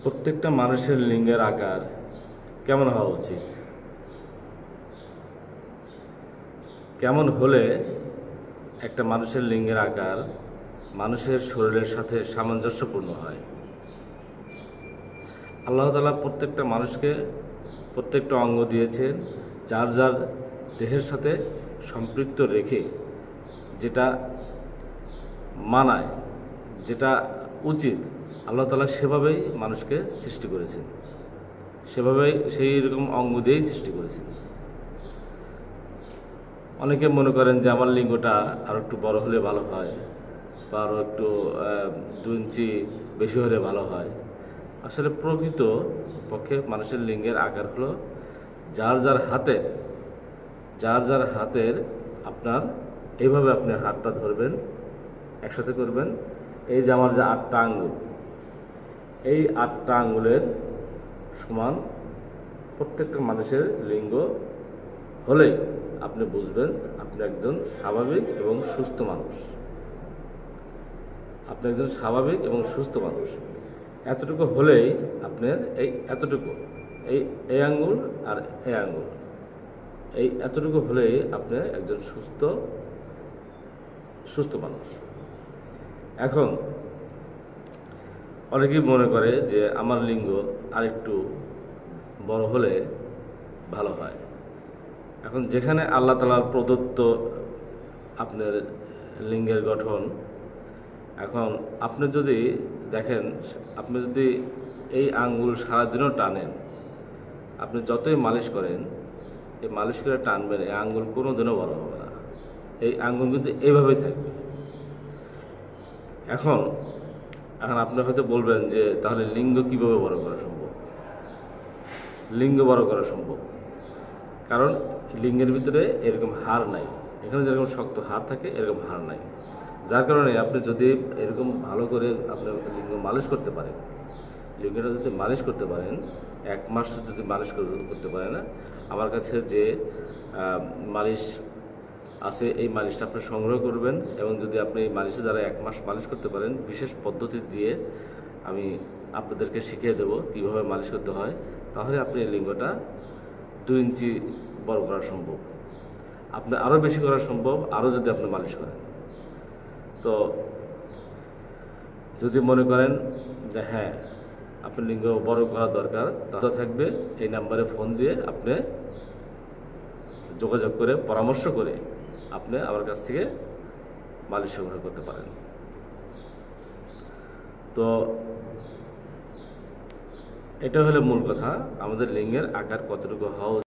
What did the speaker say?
প্রত্যেকটা মানুষের লিঙ্গের আকার কেমন হওয়া উচিত? কেমন হলে একটা মানুষের লিঙ্গের আকার মানুষের শরীরের সাথে সামঞ্জস্যপূর্ণ হয়? আল্লাহ তাআলা প্রত্যেকটা মানুষকে প্রত্যেকটা অঙ্গ দিয়েছেন যার যার দেহের সাথে সম্পৃক্ত রেখে, যেটা মানায়, যেটা উচিত, আল্লাহ তাআলা সেভাবেই মানুষকে সৃষ্টি করেছেন, সেভাবেই সেই রকম অঙ্গ দিয়েই সৃষ্টি করেছেন। অনেকে মনে করেন যে আমার লিঙ্গটা আরও একটু বড় হলে ভালো হয়, বা আরও একটু 2 ইঞ্চি বেশি হলে ভালো হয়। আসলে প্রকৃত পক্ষে মানুষের লিঙ্গের আকার হলো যার যার হাতের আপনার এইভাবে আপনি হাতটা ধরবেন, একসাথে করবেন। এই যে আমার যে 8টা আঙ্গুল, এই 8টা আঙ্গুলের সমান প্রত্যেকটা মানুষের লিঙ্গ হলেই আপনি বুঝবেন আপনি একজন স্বাভাবিক এবং সুস্থ মানুষ। আপনি একজন স্বাভাবিক এবং সুস্থ মানুষ। এতটুকু হলেই আপনার এতটুকু এই আঙ্গুল আর এই আঙ্গুল, এতটুকু হলেই আপনি একজন সুস্থ মানুষ। এখন অনেকেই মনে করে যে আমার লিঙ্গ আরেকটু বড় হলে ভালো হয়। এখন যেখানে আল্লাহ তাআলার প্রদত্ত আপনার লিঙ্গের গঠন, এখন আপনি যদি দেখেন, আপনি যদি এই আঙ্গুল সারাদিনও টানেন, আপনি যতই মালিশ করেন, এই মালিশ করে টানবেন, এই আঙ্গুল কোনো দিনও বড় হবে না। এই আঙ্গুল কিন্তু এইভাবেই থাকবে। এখন আপনি হয়তো বলবেন যে তাহলে লিঙ্গ কিভাবে বড় করা সম্ভব? লিঙ্গ বড় করা সম্ভব, কারণ লিঙ্গের ভিতরে এরকম হাড় নাই। এখানে যেরকম শক্ত হাড় থাকে, এরকম হাড় নাই। যার কারণে আপনি যদি এরকম ভালো করে আপনার লিঙ্গ মালিশ করতে পারেন, লিঙ্গটা যদি মালিশ করতে পারেন, 1 মাস যদি মালিশ করতে পারেন, আমার কাছে যে মালিশ আছে এই মালিশটা আপনি সংগ্রহ করবেন, এবং যদি আপনি এই মালিশের দ্বারা 1 মাস মালিশ করতে পারেন, বিশেষ পদ্ধতি দিয়ে আমি আপনাদেরকে শিখিয়ে দেবো কীভাবে মালিশ করতে হয়, তাহলে আপনি এই লিঙ্গটা 2 ইঞ্চি বড় করা সম্ভব। আপনি আরও বেশি করা সম্ভব, আরও যদি আপনি মালিশ করেন। তো যদি মনে করেন যে হ্যাঁ আপনার লিঙ্গ বড় করা দরকার, তাহলে থাকবে এই নাম্বারে ফোন দিয়ে আপনি যোগাযোগ করে পরামর্শ করে আপনি আমার কাছ থেকে মালিশ সংগ্রহ করতে পারেন। তো এটা হলো মূল কথা, আমাদের লিঙ্গের আকার কতটুকু হওয়া